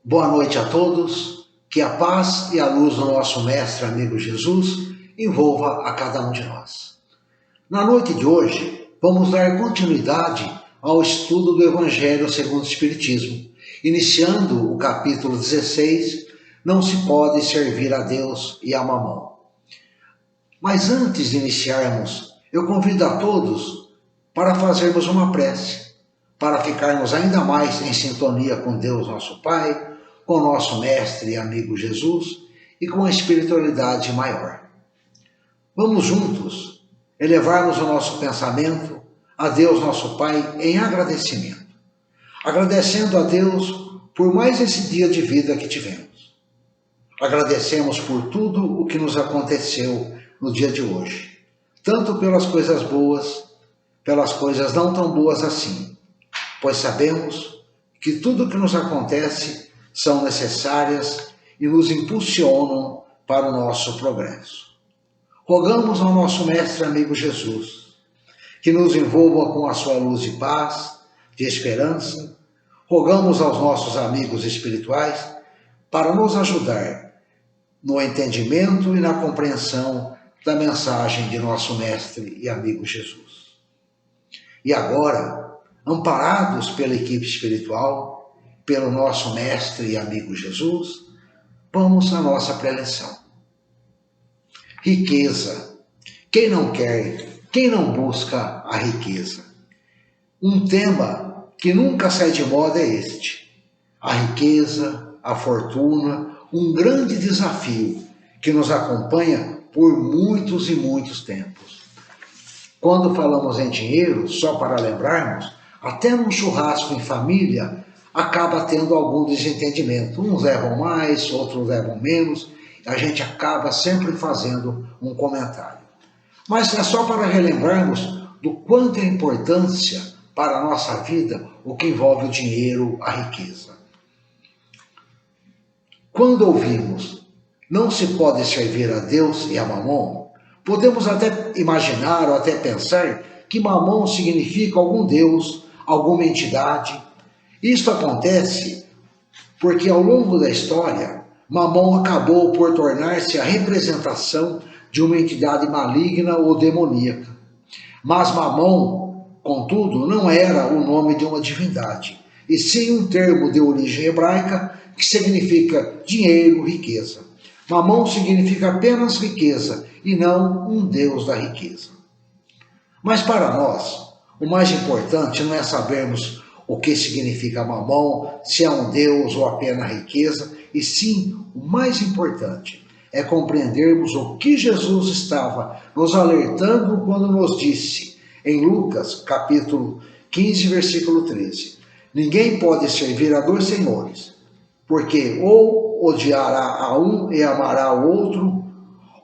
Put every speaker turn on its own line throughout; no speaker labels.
Boa noite a todos, que a paz e a luz do nosso mestre amigo Jesus envolva a cada um de nós. Na noite de hoje, vamos dar continuidade ao estudo do Evangelho segundo o Espiritismo, iniciando o capítulo 16, Não se pode servir a Deus e a Mamon. Mas antes de iniciarmos, eu convido a todos para fazermos uma prece, para ficarmos ainda mais em sintonia com Deus nosso Pai, com o nosso mestre e amigo Jesus e com a espiritualidade maior. Vamos juntos elevarmos o nosso pensamento a Deus nosso Pai em agradecimento. Agradecendo a Deus por mais esse dia de vida que tivemos. Agradecemos por tudo o que nos aconteceu no dia de hoje. Tanto pelas coisas boas, pelas coisas não tão boas assim. Pois sabemos que tudo o que nos acontece são necessárias e nos impulsionam para o nosso progresso. Rogamos ao nosso mestre amigo Jesus, que nos envolva com a sua luz de paz, de esperança. Rogamos aos nossos amigos espirituais para nos ajudar no entendimento e na compreensão da mensagem de nosso mestre e amigo Jesus. E agora, amparados pela equipe espiritual, pelo nosso mestre e amigo Jesus, vamos à nossa preleção. Riqueza. Quem não quer, quem não busca a riqueza? Um tema que nunca sai de moda é este. A riqueza, a fortuna, um grande desafio que nos acompanha por muitos e muitos tempos. Quando falamos em dinheiro, só para lembrarmos, até num churrasco em família, acaba tendo algum desentendimento. Uns levam mais, outros levam menos. A gente acaba sempre fazendo um comentário. Mas é só para relembrarmos do quanto é importância para a nossa vida o que envolve o dinheiro, a riqueza. Quando ouvimos não se pode servir a Deus e a Mamon, podemos até imaginar ou até pensar que Mamon significa algum Deus, alguma entidade. Isto acontece porque ao longo da história, Mamon acabou por tornar-se a representação de uma entidade maligna ou demoníaca. Mas Mamon, contudo, não era o nome de uma divindade, e sim um termo de origem hebraica que significa dinheiro, riqueza. Mamon significa apenas riqueza e não um Deus da riqueza. Mas para nós, o mais importante não é sabermos o que significa Mamon, se é um Deus ou apenas riqueza, e sim, o mais importante é compreendermos o que Jesus estava nos alertando quando nos disse, em Lucas, capítulo 15, versículo 13, ninguém pode servir a dois senhores, porque ou odiará a um e amará o outro,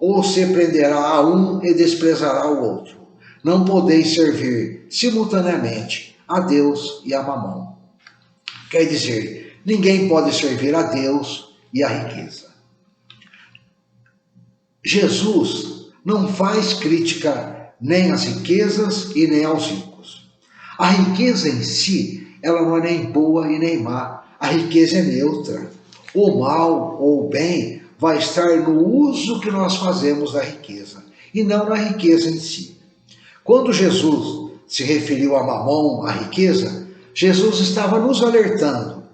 ou se prenderá a um e desprezará o outro. Não podeis servir simultaneamente a Deus e a Mamon. Quer dizer, ninguém pode servir a Deus e a riqueza. Jesus não faz crítica nem às riquezas e nem aos ricos. A riqueza em si, ela não é nem boa e nem má. A riqueza é neutra. O mal ou o bem vai estar no uso que nós fazemos da riqueza, e não na riqueza em si. Quando Jesus se referiu a Mamon, a riqueza, Jesus estava nos alertando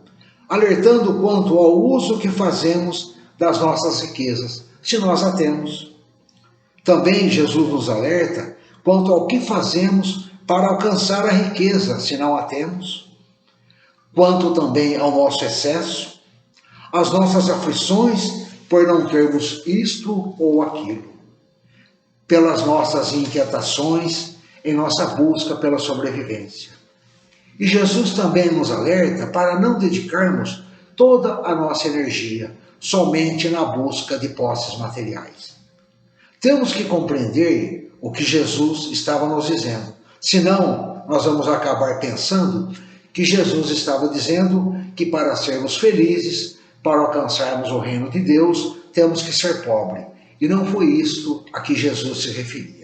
quanto ao uso que fazemos das nossas riquezas, se nós a temos. Também Jesus nos alerta quanto ao que fazemos para alcançar a riqueza, se não a temos. Quanto também ao nosso excesso, as nossas aflições por não termos isto ou aquilo, pelas nossas inquietações em nossa busca pela sobrevivência. E Jesus também nos alerta para não dedicarmos toda a nossa energia somente na busca de posses materiais. Temos que compreender o que Jesus estava nos dizendo, senão nós vamos acabar pensando que Jesus estava dizendo que para sermos felizes, para alcançarmos o reino de Deus, temos que ser pobre. E não foi isto a que Jesus se referia.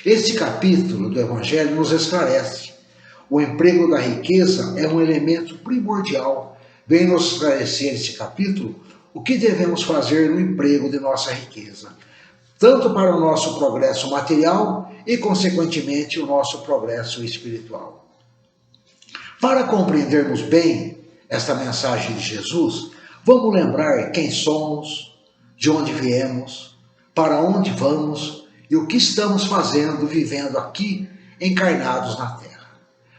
Este capítulo do Evangelho nos esclarece. O emprego da riqueza é um elemento primordial vem nos esclarecer neste capítulo o que devemos fazer no emprego de nossa riqueza, tanto para o nosso progresso material e, consequentemente, o nosso progresso espiritual. Para compreendermos bem esta mensagem de Jesus, vamos lembrar quem somos, de onde viemos, para onde vamos e o que estamos fazendo, vivendo aqui, encarnados na Terra.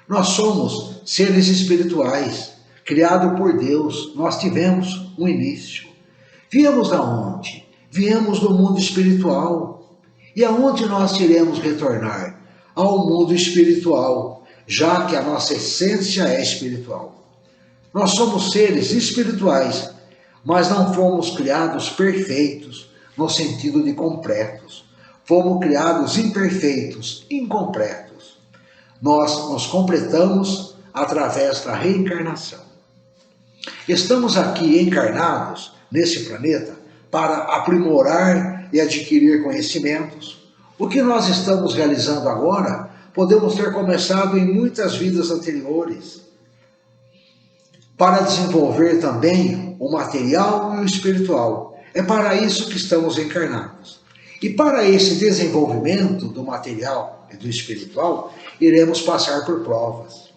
Nós somos seres espirituais, criados por Deus. Nós tivemos um início. Viemos da onde? Viemos do mundo espiritual. E aonde nós iremos retornar? Ao mundo espiritual, já que a nossa essência é espiritual. Nós somos seres espirituais, mas não fomos criados perfeitos, no sentido de completos. Fomos criados imperfeitos, incompletos. Nós nos completamos através da reencarnação. Estamos aqui encarnados, nesse planeta, para aprimorar e adquirir conhecimentos. O que nós estamos realizando agora, podemos ter começado em muitas vidas anteriores, para desenvolver também o material e o espiritual. É para isso que estamos encarnados. E para esse desenvolvimento do material e do espiritual, iremos passar por provas.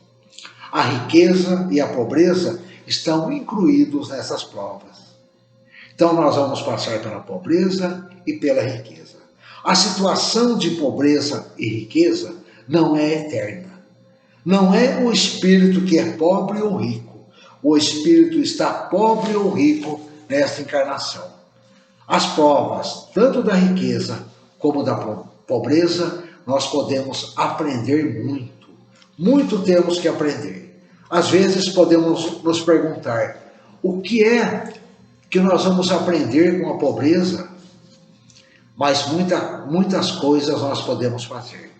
A riqueza e a pobreza estão incluídos nessas provas. Então nós vamos passar pela pobreza e pela riqueza. A situação de pobreza e riqueza não é eterna. Não é o espírito que é pobre ou rico. O espírito está pobre ou rico nesta encarnação. As provas, tanto da riqueza como da pobreza, nós podemos aprender muito. Muito temos que aprender. Às vezes podemos nos perguntar, o que é que nós vamos aprender com a pobreza? Mas muitas coisas nós podemos fazer.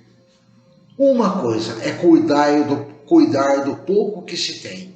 Uma coisa é cuidar do pouco que se tem.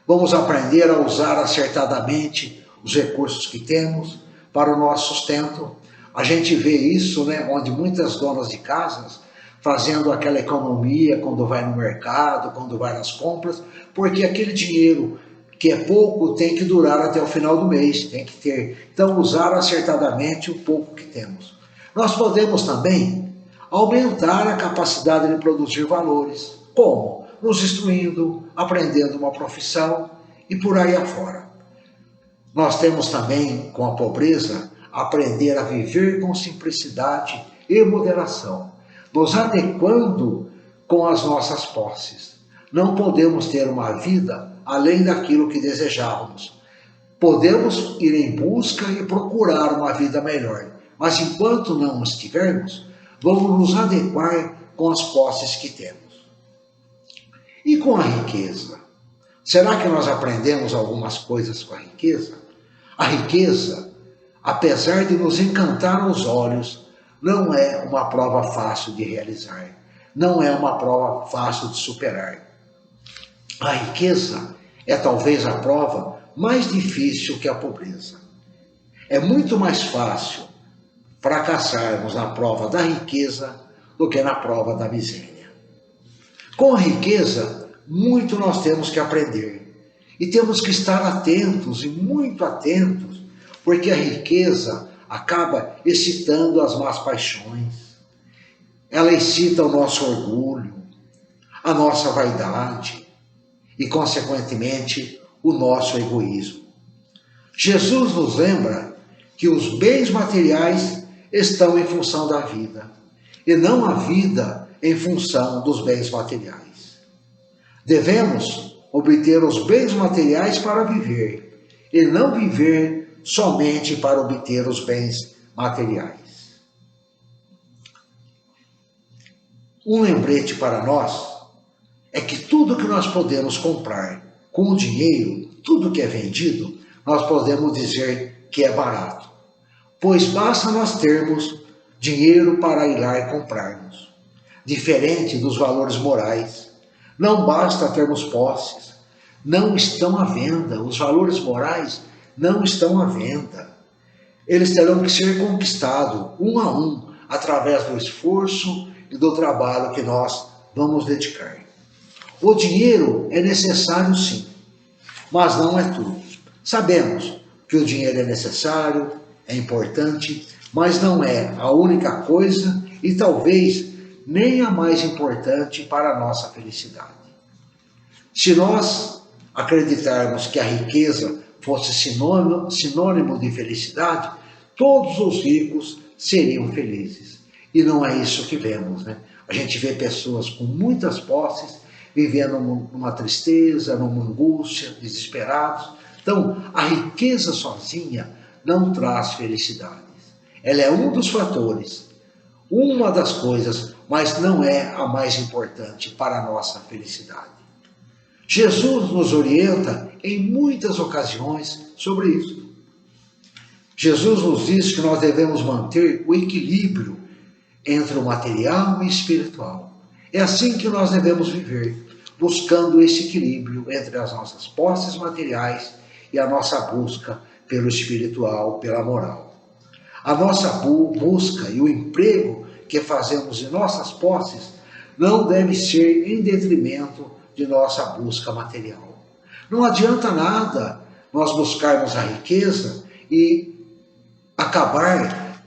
Vamos aprender a usar acertadamente os recursos que temos para o nosso sustento. A gente vê isso, né, onde muitas donas de casas fazendo aquela economia quando vai no mercado, quando vai nas compras, porque aquele dinheiro que é pouco tem que durar até o final do mês, tem que ter. Então, usar acertadamente o pouco que temos. Nós podemos também aumentar a capacidade de produzir valores. Como? Nos instruindo, aprendendo uma profissão e por aí afora. Nós temos também, com a pobreza, aprender a viver com simplicidade e moderação, nos adequando com as nossas posses. Não podemos ter uma vida além daquilo que desejávamos. Podemos ir em busca e procurar uma vida melhor, mas enquanto não estivermos, vamos nos adequar com as posses que temos. E com a riqueza? Será que nós aprendemos algumas coisas com a riqueza? A riqueza, apesar de nos encantar aos olhos, não é uma prova fácil de realizar. Não é uma prova fácil de superar. A riqueza é talvez a prova mais difícil que a pobreza. É muito mais fácil fracassarmos na prova da riqueza do que na prova da miséria. Com a riqueza, muito nós temos que aprender. E temos que estar atentos, e muito atentos, porque a riqueza acaba excitando as más paixões. Ela excita o nosso orgulho, a nossa vaidade e, consequentemente, o nosso egoísmo. Jesus nos lembra que os bens materiais estão em função da vida, e não a vida em função dos bens materiais. Devemos obter os bens materiais para viver, e não viver somente para obter os bens materiais. Um lembrete para nós é que tudo que nós podemos comprar com o dinheiro, tudo que é vendido, nós podemos dizer que é barato, pois basta nós termos dinheiro para ir lá e comprarmos. Diferente dos valores morais, não basta termos posses, não estão à venda, os valores morais não estão à venda. Eles terão que ser conquistados um a um, através do esforço e do trabalho que nós vamos dedicar. O dinheiro é necessário sim, mas não é tudo. Sabemos que o dinheiro é necessário, é importante, mas não é a única coisa e talvez nem a mais importante para a nossa felicidade. Se nós acreditarmos que a riqueza fosse sinônimo de felicidade, todos os ricos seriam felizes. E não é isso que vemos, né? A gente vê pessoas com muitas posses vivendo numa tristeza, numa angústia, desesperados. Então, a riqueza sozinha não traz felicidades. Ela é um dos fatores, uma das coisas, mas não é a mais importante para a nossa felicidade. Jesus nos orienta em muitas ocasiões sobre isso. Jesus nos diz que nós devemos manter o equilíbrio entre o material e o espiritual. É assim que nós devemos viver, buscando esse equilíbrio entre as nossas posses materiais e a nossa busca pelo espiritual, pela moral. A nossa busca e o emprego que fazemos em nossas posses não deve ser em detrimento de nossa busca material. Não adianta nada nós buscarmos a riqueza e acabar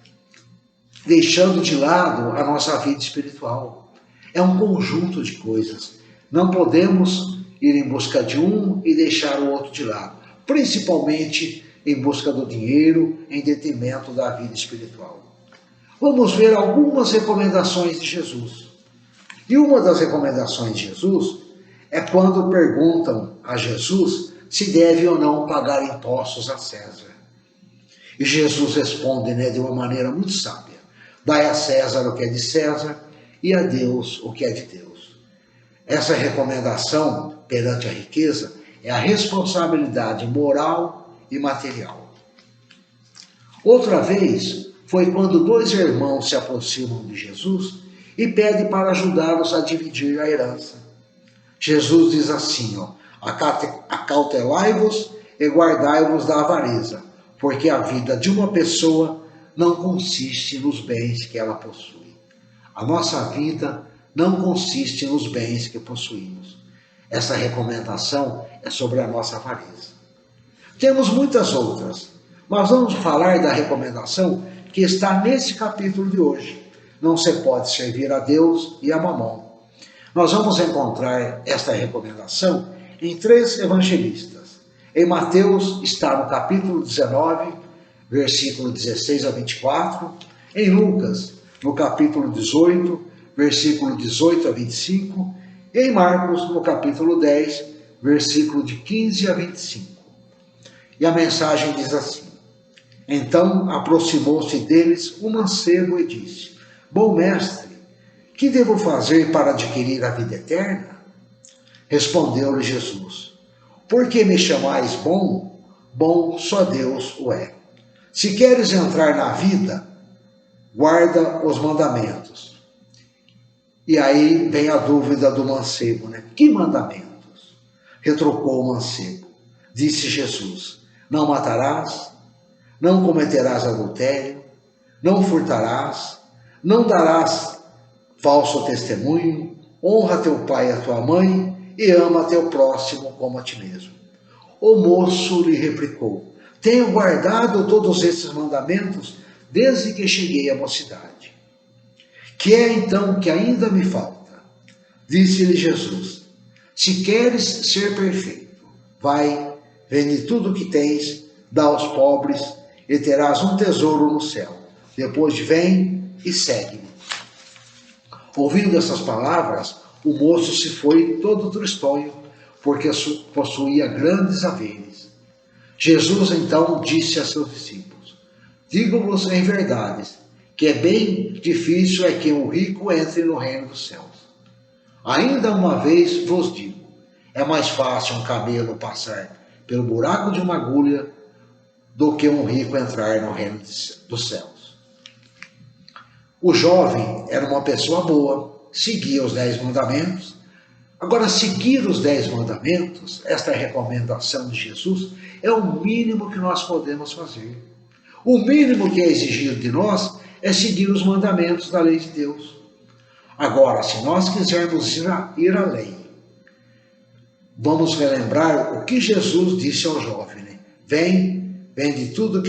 deixando de lado a nossa vida espiritual. É um conjunto de coisas. Não podemos ir em busca de um e deixar o outro de lado, principalmente em busca do dinheiro, em detrimento da vida espiritual. Vamos ver algumas recomendações de Jesus. E uma das recomendações de Jesus é quando perguntam a Jesus se deve ou não pagar impostos a César. E Jesus responde, de uma maneira muito sábia: dai a César o que é de César e a Deus o que é de Deus. Essa recomendação perante a riqueza é a responsabilidade moral e material. Outra vez foi quando dois irmãos se aproximam de Jesus e pedem para ajudá-los a dividir a herança. Jesus diz assim, acautelai-vos e guardai-vos da avareza, porque a vida de uma pessoa não consiste nos bens que ela possui. A nossa vida não consiste nos bens que possuímos. Essa recomendação é sobre a nossa avareza. Temos muitas outras, mas vamos falar da recomendação que está nesse capítulo de hoje. Não se pode servir a Deus e a mamão. Nós vamos encontrar esta recomendação em 3 evangelistas. Em Mateus está no capítulo 19, versículo 16 a 24. Em Lucas, no capítulo 18, versículo 18 a 25. E em Marcos, no capítulo 10, versículo de 15 a 25. E a mensagem diz assim: então aproximou-se deles um mancebo e disse: bom mestre, que devo fazer para adquirir a vida eterna? Respondeu-lhe Jesus: por que me chamais bom? Bom só Deus o é. Se queres entrar na vida, guarda os mandamentos. E aí vem a dúvida do mancebo, Que mandamentos? Retrucou o mancebo. Disse Jesus: não matarás, não cometerás adultério, não furtarás, não darás falso testemunho, honra teu pai e a tua mãe e ama teu próximo como a ti mesmo. O moço lhe replicou: tenho guardado todos esses mandamentos desde que cheguei à mocidade. Que é então que ainda me falta? Disse-lhe Jesus: se queres ser perfeito, vai, vende tudo o que tens, dá aos pobres e terás um tesouro no céu. Depois vem e segue-me. Ouvindo essas palavras, o moço se foi todo tristonho, porque possuía grandes haveres. Jesus então disse a seus discípulos: digo-vos em verdade, que é bem difícil é que um rico entre no reino dos céus. Ainda uma vez vos digo, é mais fácil um camelo passar pelo buraco de uma agulha do que um rico entrar no reino dos céus. O jovem era uma pessoa boa, seguia os 10 mandamentos. Agora, seguir os 10 mandamentos, esta recomendação de Jesus, é o mínimo que nós podemos fazer. O mínimo que é exigido de nós é seguir os mandamentos da lei de Deus. Agora, se nós quisermos ir além, vamos relembrar o que Jesus disse ao jovem, né? Vende tudo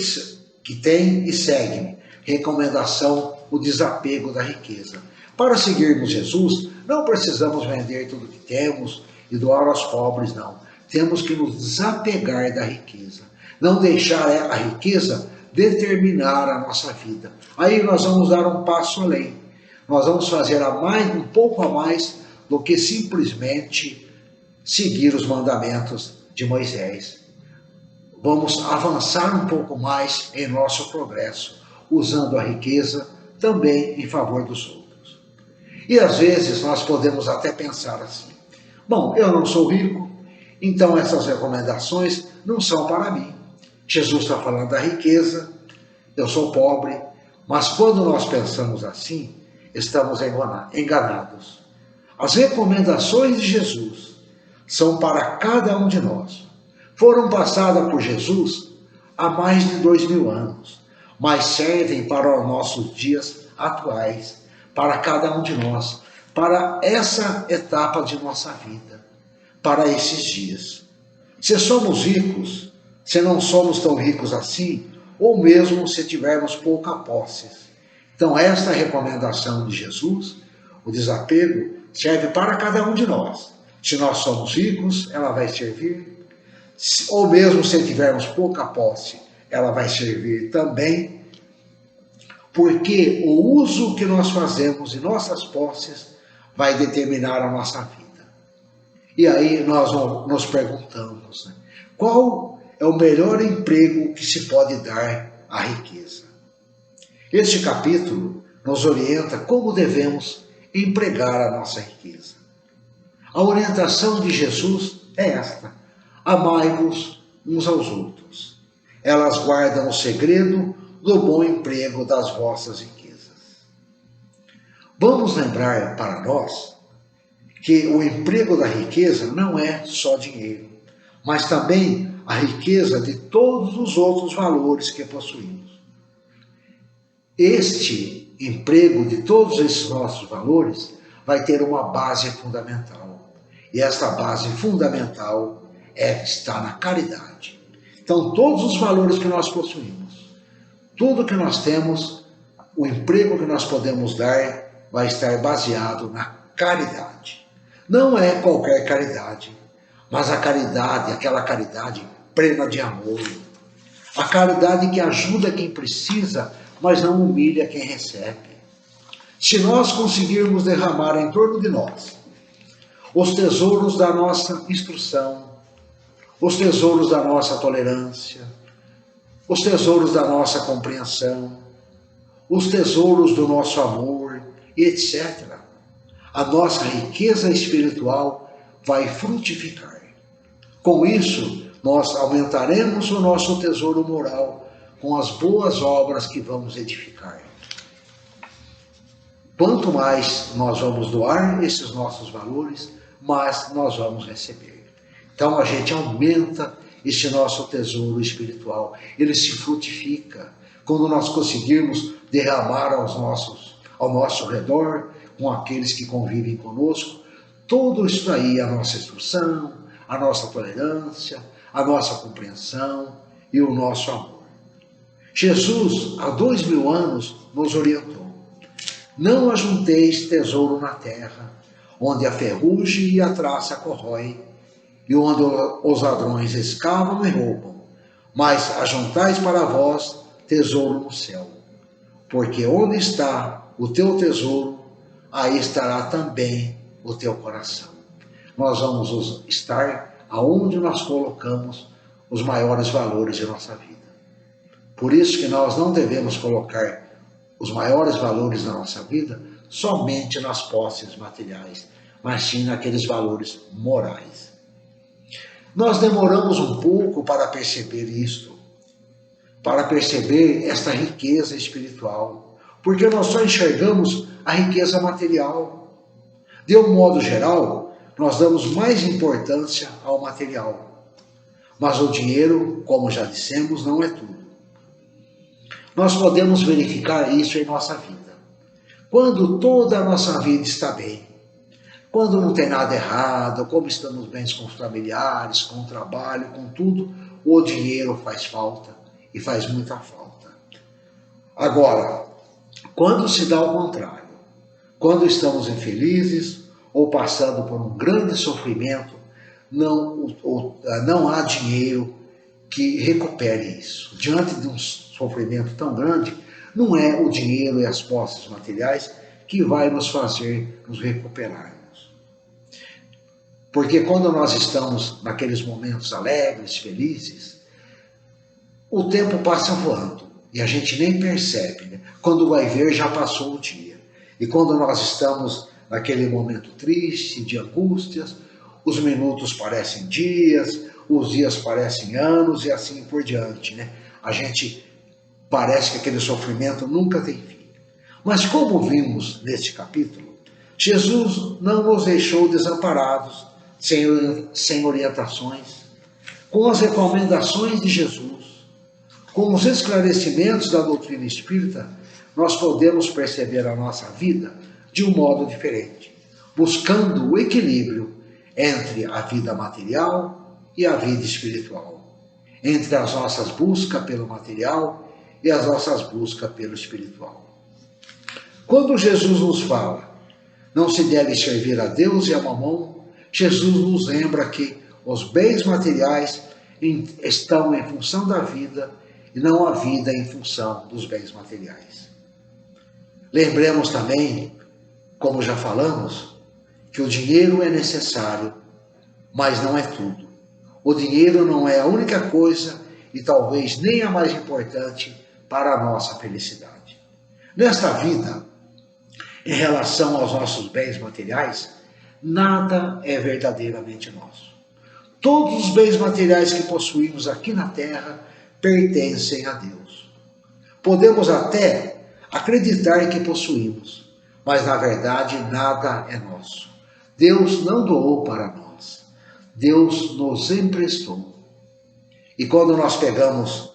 que tem e segue-me. Recomendação, o desapego da riqueza. Para seguirmos Jesus, não precisamos vender tudo que temos e doar aos pobres, não. Temos que nos desapegar da riqueza. Não deixar a riqueza determinar a nossa vida. Aí nós vamos dar um passo além. Nós vamos fazer um pouco a mais do que simplesmente seguir os mandamentos de Moisés. Vamos avançar um pouco mais em nosso progresso, usando a riqueza também em favor dos outros. E às vezes nós podemos até pensar assim: bom, eu não sou rico, então essas recomendações não são para mim. Jesus está falando da riqueza, eu sou pobre, mas quando nós pensamos assim, estamos enganados. As recomendações de Jesus são para cada um de nós. Foram passadas por Jesus há mais de 2000 anos, mas servem para os nossos dias atuais, para cada um de nós, para essa etapa de nossa vida, para esses dias. Se somos ricos, se não somos tão ricos assim, ou mesmo se tivermos pouca posse. Então, esta recomendação de Jesus, o desapego, serve para cada um de nós. Se nós somos ricos, ela vai servir. Ou mesmo se tivermos pouca posse, ela vai servir também. Porque o uso que nós fazemos de nossas posses vai determinar a nossa vida. E aí nós nos perguntamos, né? Qual é o melhor emprego que se pode dar à riqueza? Este capítulo nos orienta como devemos empregar a nossa riqueza. A orientação de Jesus é esta: amai-vos uns aos outros. Elas guardam o segredo do bom emprego das vossas riquezas. Vamos lembrar para nós que o emprego da riqueza não é só dinheiro, mas também a riqueza de todos os outros valores que possuímos. Este emprego de todos esses nossos valores vai ter uma base fundamental. E esta base fundamental está na caridade. Então, todos os valores que nós possuímos, tudo que nós temos, o emprego que nós podemos dar vai estar baseado na caridade. Não é qualquer caridade, mas a caridade, aquela caridade plena de amor. A caridade que ajuda quem precisa, mas não humilha quem recebe. Se nós conseguirmos derramar em torno de nós os tesouros da nossa instrução, os tesouros da nossa tolerância, os tesouros da nossa compreensão, os tesouros do nosso amor, etc., a nossa riqueza espiritual vai frutificar. Com isso, nós aumentaremos o nosso tesouro moral com as boas obras que vamos edificar. Quanto mais nós vamos doar esses nossos valores, mais nós vamos receber. Então a gente aumenta esse nosso tesouro espiritual, ele se frutifica quando nós conseguirmos derramar ao nosso redor, com aqueles que convivem conosco, tudo isso aí, a nossa instrução, a nossa tolerância, a nossa compreensão e o nosso amor. Jesus, há 2000 anos, nos orientou: não ajunteis tesouro na terra, onde a ferrugem e a traça corrói, e onde os ladrões escavam e roubam, mas ajuntais para vós tesouro no céu. Porque onde está o teu tesouro, aí estará também o teu coração. Nós vamos estar aonde nós colocamos os maiores valores de nossa vida. Por isso que nós não devemos colocar os maiores valores da nossa vida somente nas posses materiais, mas sim naqueles valores morais. Nós demoramos um pouco para perceber isto, para perceber esta riqueza espiritual, porque nós só enxergamos a riqueza material. De um modo geral, nós damos mais importância ao material. Mas o dinheiro, como já dissemos, não é tudo. Nós podemos verificar isso em nossa vida. Quando toda a nossa vida está bem, quando não tem nada errado, como estamos bem com os familiares, com o trabalho, com tudo, o dinheiro faz falta e faz muita falta. Agora, quando se dá o contrário, quando estamos infelizes ou passando por um grande sofrimento, não há dinheiro que recupere isso. Diante de um sofrimento tão grande, não é o dinheiro e as posses materiais que vai nos fazer nos recuperarmos. Porque quando nós estamos naqueles momentos alegres, felizes, o tempo passa voando e a gente nem percebe, né? Quando vai ver, já passou o dia. E quando nós estamos naquele momento triste, de angústias, os minutos parecem dias, os dias parecem anos e assim por diante, né? A gente parece que aquele sofrimento nunca tem fim. Mas como vimos neste capítulo, Jesus não nos deixou desamparados, sem orientações, com as recomendações de Jesus, com os esclarecimentos da doutrina espírita, nós podemos perceber a nossa vida de um modo diferente, buscando o equilíbrio entre a vida material e a vida espiritual, entre as nossas buscas pelo material e as nossas buscas pelo espiritual. Quando Jesus nos fala, não se deve servir a Deus e a mamão, Jesus nos lembra que os bens materiais estão em função da vida e não a vida em função dos bens materiais. Lembremos também, como já falamos, que o dinheiro é necessário, mas não é tudo. O dinheiro não é a única coisa e talvez nem a mais importante para a nossa felicidade. Nesta vida, em relação aos nossos bens materiais, nada é verdadeiramente nosso. Todos os bens materiais que possuímos aqui na Terra pertencem a Deus. Podemos até acreditar que possuímos, mas na verdade nada é nosso. Deus não doou para nós. Deus nos emprestou. E quando nós pegamos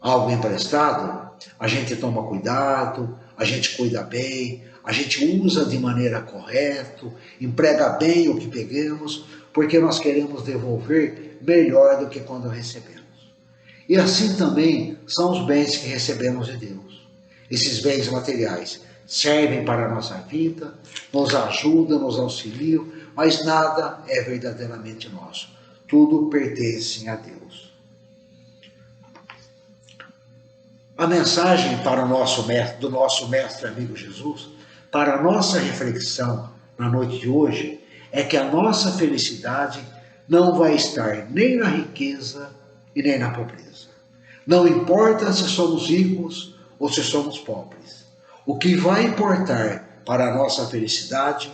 algo emprestado, a gente toma cuidado, a gente cuida bem, a gente usa de maneira correta, emprega bem o que pegamos, porque nós queremos devolver melhor do que quando recebemos. E assim também são os bens que recebemos de Deus. Esses bens materiais servem para a nossa vida, nos ajudam, nos auxiliam, mas nada é verdadeiramente nosso. Tudo pertence a Deus. A mensagem para do nosso mestre amigo Jesus, para a nossa reflexão na noite de hoje, é que a nossa felicidade não vai estar nem na riqueza e nem na pobreza. Não importa se somos ricos ou se somos pobres. O que vai importar para a nossa felicidade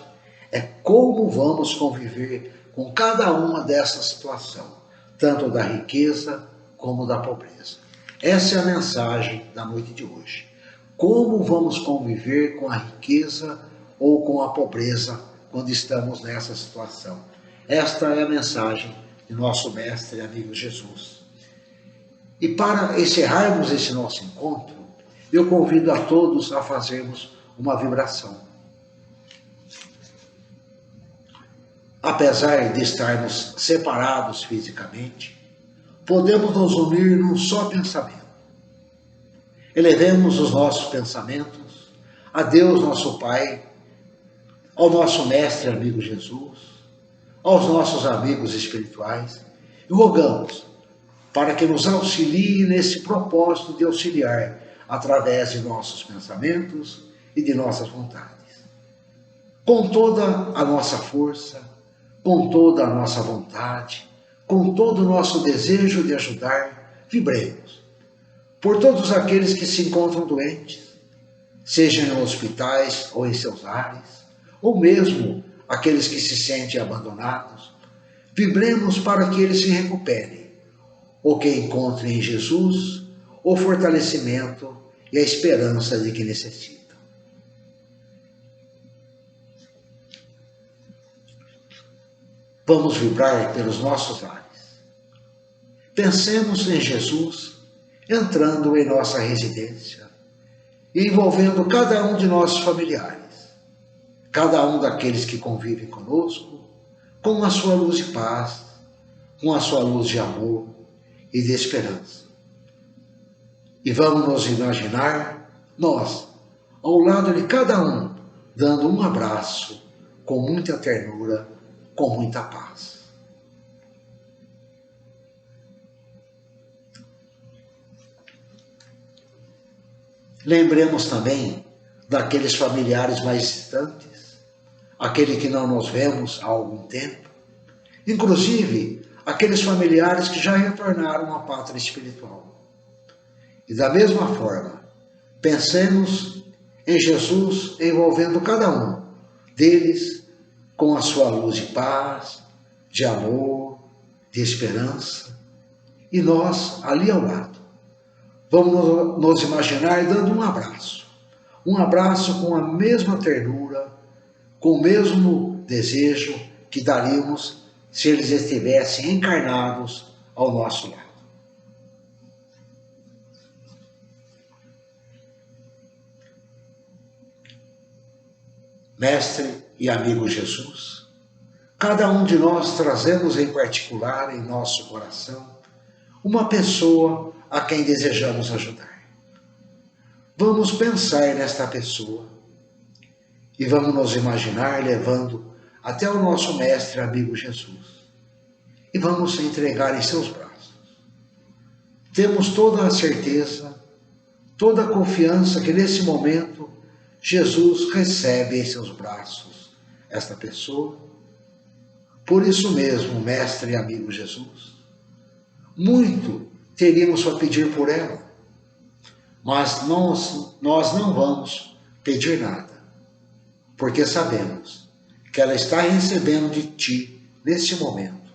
é como vamos conviver com cada uma dessas situações, tanto da riqueza como da pobreza. Essa é a mensagem da noite de hoje. Como vamos conviver com a riqueza ou com a pobreza quando estamos nessa situação? Esta é a mensagem de nosso mestre e amigo Jesus. E para encerrarmos esse nosso encontro, eu convido a todos a fazermos uma vibração. Apesar de estarmos separados fisicamente, podemos nos unir num só pensamento. Elevemos os nossos pensamentos a Deus, nosso Pai, ao nosso mestre amigo Jesus, aos nossos amigos espirituais, e rogamos para que nos auxilie nesse propósito de auxiliar através de nossos pensamentos e de nossas vontades. Com toda a nossa força, com toda a nossa vontade, com todo o nosso desejo de ajudar, vibremos por todos aqueles que se encontram doentes, seja em hospitais ou em seus lares, ou mesmo aqueles que se sentem abandonados. Vibremos para que eles se recuperem, ou que encontrem em Jesus o fortalecimento e a esperança de que necessitam. Vamos vibrar pelos nossos lares. Pensemos em Jesus entrando em nossa residência e envolvendo cada um de nossos familiares. cada um daqueles que convivem conosco, com a sua luz de paz, com a sua luz de amor e de esperança. E vamos nos imaginar, nós, ao lado de cada um, dando um abraço com muita ternura, com muita paz. Lembremos também daqueles familiares mais distantes, aquele que não nos vemos há algum tempo, inclusive aqueles familiares que já retornaram à pátria espiritual. E da mesma forma, pensemos em Jesus envolvendo cada um deles com a sua luz de paz, de amor, de esperança, e nós ali ao lado. Vamos nos imaginar dando um abraço com a mesma ternura, com o mesmo desejo que daríamos se eles estivessem encarnados ao nosso lado. Mestre e amigo Jesus, cada um de nós trazemos em particular em nosso coração uma pessoa a quem desejamos ajudar. Vamos pensar nesta pessoa e vamos nos imaginar levando até o nosso mestre amigo Jesus e vamos entregar em seus braços. Temos toda a certeza, toda a confiança que nesse momento Jesus recebe em seus braços esta pessoa. Por isso mesmo, mestre e amigo Jesus, muito teríamos a pedir por ela, mas nós não vamos pedir nada, porque sabemos que ela está recebendo de ti, nesse momento,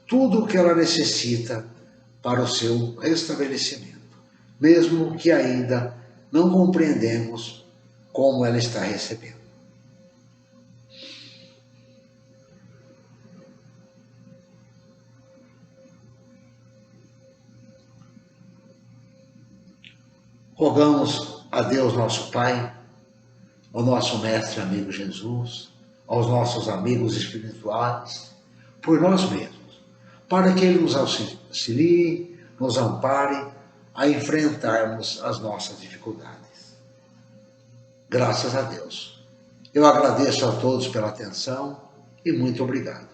tudo o que ela necessita para o seu restabelecimento, mesmo que ainda não compreendemos como ela está recebendo. Rogamos a Deus nosso Pai, ao nosso mestre amigo Jesus, aos nossos amigos espirituais, por nós mesmos, para que Ele nos auxilie, nos ampare a enfrentarmos as nossas dificuldades. Graças a Deus. Eu agradeço a todos pela atenção e muito obrigado.